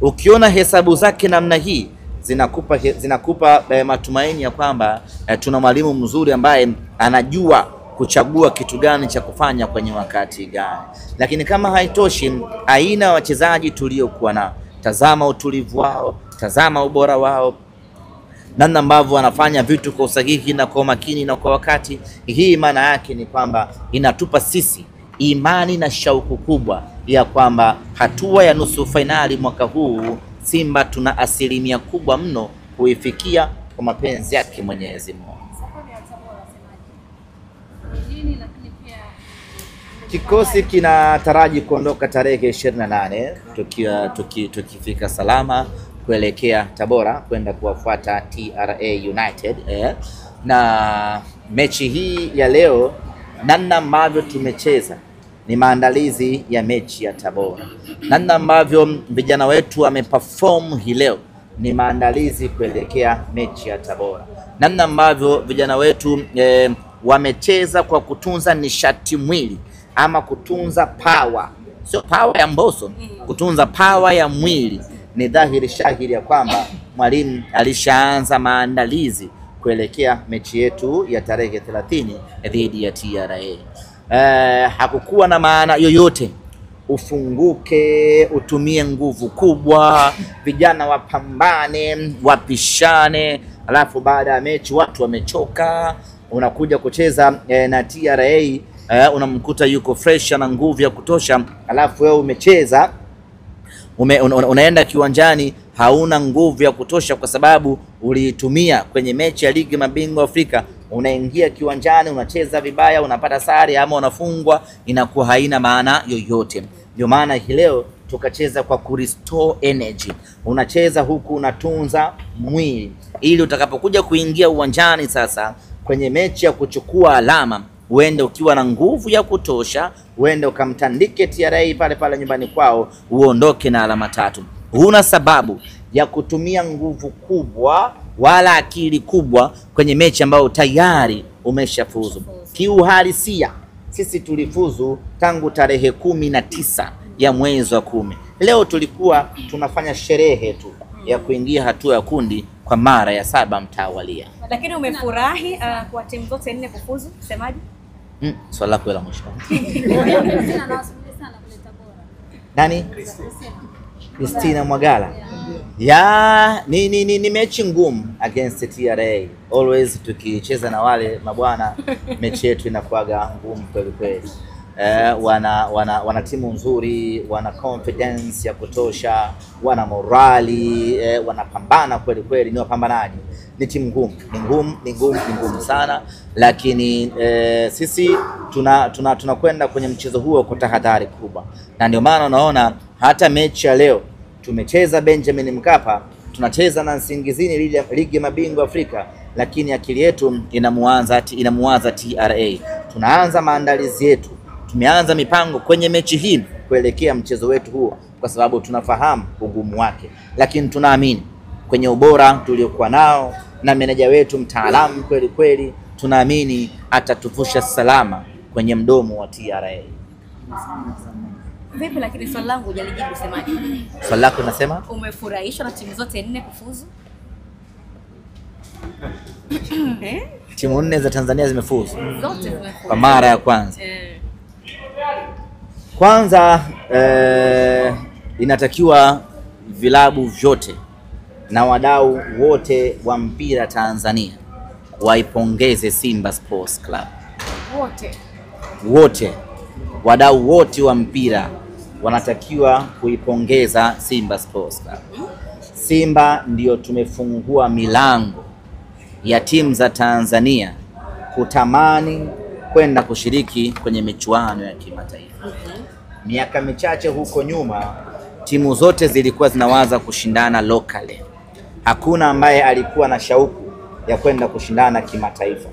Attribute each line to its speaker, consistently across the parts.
Speaker 1: Ukiona hesabu zake namna hii zinakupa matumaini ya kwamba tuna mwalimu mzuri ambaye anajua kuchagua kitu gani cha kufanya kwenye wakati gani. Lakini kama haitoshi, aina ya wachezaji tuliokuwa nao, tazama utulivu wao, tazama ubora wao, namna ambavyo wanafanya vitu kwa usahihi na kwa makini na kwa wakati. Hii maana yake ni kwamba inatupa sisi imani na shauku kubwa ya kwamba hatua ya nusu fainali mwaka huu Simba tuna asilimia kubwa mno kuifikia kwa mapenzi yake Mwenyezi Mungu. Kikosi kinataraji kuondoka tarehe 28 tukifika salama kuelekea Tabora kwenda kuwafuata TRA United. Na mechi hii ya leo, namna ambavyo tumecheza ni maandalizi ya mechi ya Tabora. Namna ambavyo vijana wetu wameperform hii leo ni maandalizi kuelekea mechi ya Tabora. Namna ambavyo vijana wetu wamecheza kwa kutunza nishati mwili ama kutunza power, sio power ya Mbosso, kutunza power ya mwili. Ni dhahiri shahiri ya kwamba mwalimu alishaanza maandalizi kuelekea mechi yetu ya tarehe 30 dhidi ya TRA. Hakukuwa na maana yoyote ufunguke, utumie nguvu kubwa, vijana wapambane, wapishane, alafu baada ya mechi watu wamechoka, unakuja kucheza na TRA, unamkuta yuko fresh na nguvu ya kutosha, alafu wewe umecheza unaenda kiwanjani hauna nguvu ya kutosha kwa sababu uliitumia kwenye mechi ya ligi mabingwa Afrika. Unaingia kiwanjani unacheza vibaya, unapata sare ama unafungwa, inakuwa haina maana yoyote. Ndio maana hii leo tukacheza kwa kurestore energy. Unacheza huku unatunza mwili ili utakapokuja kuingia uwanjani sasa kwenye mechi ya kuchukua alama uende ukiwa na nguvu ya kutosha, uende ukamtandike TRA pale pale nyumbani kwao, uondoke na alama 3. Huna sababu ya kutumia nguvu kubwa wala akili kubwa kwenye mechi ambayo tayari umeshafuzu. Kiuhalisia sisi tulifuzu tangu tarehe 19 ya mwezi wa 10. Leo tulikuwa tunafanya sherehe tu ya kuingia hatua ya kundi kwa mara ya 7 mtawalia.
Speaker 2: Lakini umefurahi kwa timu zote 4 kufuzu, semaje?
Speaker 1: Swali lako la mwisho. Nani? Christina Mwagala. Ya ni mechi ngumu against TRA. Always tukicheza na wale mabwana mechi yetu inakuwaga ngumu kweli kweli. Wana timu nzuri, wana confidence ya kutosha, wana morali, wanapambana kweli kweli, ni wapambanaji. Ni timu ngumu, ni ngumu sana, lakini sisi tunakwenda kwenye mchezo huo kwa tahadhari kubwa. Na ndio maana unaona hata mechi ya leo tumecheza Benjamin Mkapa, tunacheza na Nsingizini ligi ya mabingwa Afrika, lakini akili yetu inamuanza TRA. Tunaanza maandalizi yetu, tumeanza mipango kwenye mechi hii kuelekea mchezo wetu huo kwa sababu tunafahamu ugumu wake, lakini tunaamini kwenye ubora tuliokuwa nao na meneja wetu mtaalamu kweli kweli, tunaamini atatuvusha salama kwenye mdomo wa TRA.
Speaker 2: Vipi lakini swali langu hujalijibu, semaje?
Speaker 1: Swali lako nasema
Speaker 2: umefurahishwa na timu zote 4 kufuzu?
Speaker 1: Timu 4 za Tanzania zimefuzu.
Speaker 2: Zote zimefuzu
Speaker 1: kwa mara ya kwanza. Kwanza inatakiwa vilabu vyote na wadau wote wa mpira Tanzania waipongeze Simba Sports Club. Wote wadau wote wa mpira wanatakiwa kuipongeza Simba Sports Club. Simba ndio tumefungua milango ya timu za Tanzania kutamani kwenda kushiriki kwenye michuano ya kimataifa. Miaka michache huko nyuma timu zote zilikuwa zinawaza kushindana locally. Hakuna ambaye alikuwa na shauku ya kwenda kushindana kimataifa.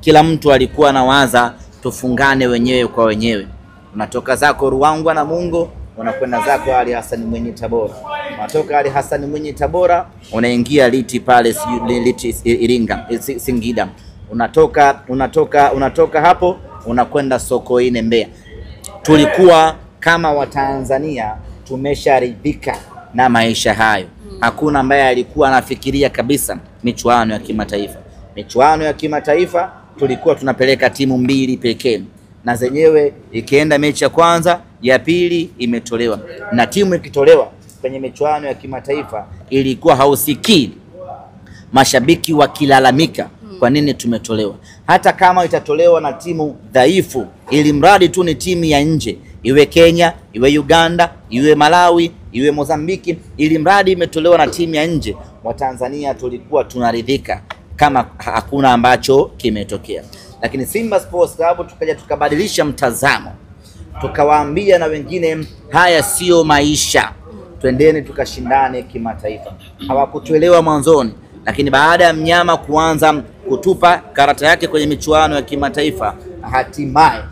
Speaker 1: Kila mtu alikuwa anawaza tufungane wenyewe kwa wenyewe. Unatoka zako Ruangwa na Mungo, unakwenda zako Ali Hassan Mwinyi Tabora. Unatoka Ali Hassan Mwinyi Tabora, unaingia Liti pale Liti Iringa, Singida. Unatoka hapo unakwenda Sokoine Mbeya. Tulikuwa kama Watanzania tumesharidhika na maisha hayo. Hakuna ambaye alikuwa anafikiria kabisa michuano ya kimataifa. Michuano ya kimataifa tulikuwa tunapeleka timu 2 pekee, na zenyewe ikienda mechi ya kwanza, ya pili imetolewa. Na timu ikitolewa kwenye michuano ya kimataifa ilikuwa hausikii mashabiki wakilalamika kwa nini tumetolewa. Hata kama itatolewa na timu dhaifu, ili mradi tu ni timu ya nje, iwe Kenya, iwe Uganda, iwe Malawi, iwe Mozambiki, ili mradi imetolewa na timu ya nje, wa Tanzania tulikuwa tunaridhika kama hakuna ambacho kimetokea. Lakini Simba Sports Club tukaja tukabadilisha mtazamo, tukawaambia na wengine haya sio maisha, twendeni tukashindane kimataifa. Hawakutuelewa mwanzoni, lakini baada ya mnyama kuanza kutupa karata yake kwenye michuano ya kimataifa, hatimaye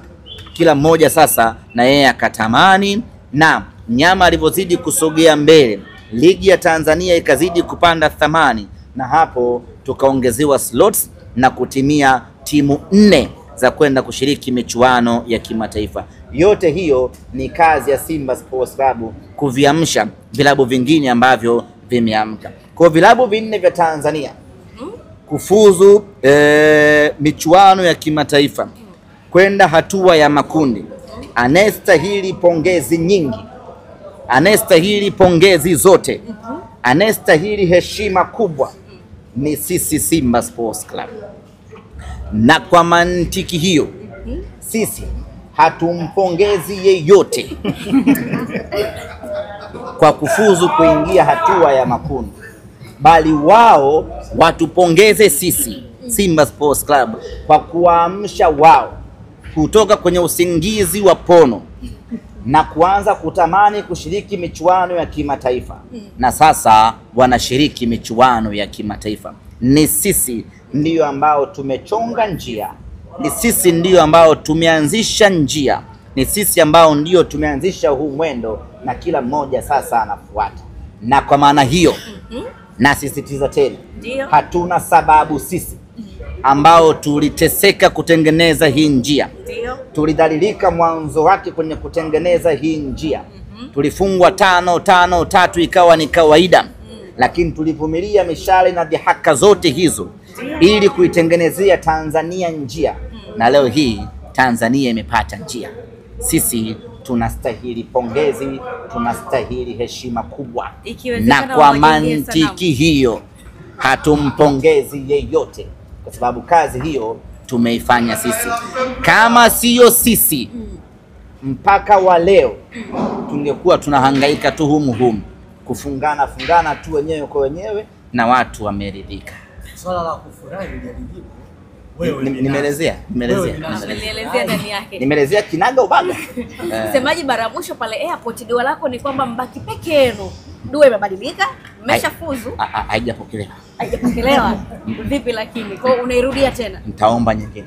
Speaker 1: kila mmoja sasa na yeye akatamani, na mnyama alivyozidi kusogea mbele, ligi ya Tanzania ikazidi kupanda thamani, na hapo tukaongezewa slots na kutimia timu 4 za kwenda kushiriki michuano ya kimataifa. Yote hiyo ni kazi ya Simba Sports Club kuviamsha vilabu vingine ambavyo vimeamka. Kwa vilabu 4 vya Tanzania kufuzu michuano ya kimataifa kwenda hatua ya makundi, anastahili pongezi nyingi, anastahili pongezi zote, anastahili heshima kubwa ni sisi Simba Sports Club. Na kwa mantiki hiyo sisi hatumpongezi yeyote kwa kufuzu kuingia hatua ya makundi, bali wao watupongeze sisi Simba Sports Club kwa kuamsha wao kutoka kwenye usingizi wa pono na kuanza kutamani kushiriki michuano ya kimataifa, na sasa wanashiriki michuano ya kimataifa. Ni sisi ndiyo ambao tumechonga njia, ni sisi ndiyo ambao tumeanzisha njia, ni sisi ambao ndiyo tumeanzisha huu mwendo, na kila mmoja sasa anafuata. Na kwa maana hiyo nasisitiza tena, hatuna sababu sisi ambao tuliteseka kutengeneza hii njia, tulidhalilika mwanzo wake kwenye kutengeneza hii njia, tulifungwa 5-5-3 ikawa ni kawaida, lakini tulivumilia mishale na dhihaka zote hizo ili kuitengenezea Tanzania njia, na leo hii Tanzania imepata njia. Sisi tunastahili pongezi, tunastahili heshima kubwa, na kwa mantiki hiyo hatumpongezi yeyote, kwa sababu kazi hiyo tumeifanya sisi. Kama siyo sisi, mpaka wa leo tungekuwa tunahangaika tu humu kufungana tu wenyewe kwa wenyewe, na watu wameridhika.
Speaker 3: Swala la kufurahi hujalijibu.
Speaker 1: Nimeelezea
Speaker 2: ndani yake.
Speaker 1: Nimeelezea kinaga ubaga.
Speaker 2: Semaji mara mwisho pale airport, dua lako ni kwamba mbaki peke yenu. Dua imebadilika, mmeshafuzu.
Speaker 1: Haijapokelewa.
Speaker 2: Vipi lakini? Kwa unairudia tena?
Speaker 1: Nitaomba nyingine.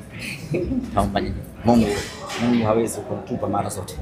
Speaker 1: Mungu hawezi kumtupa mara zote.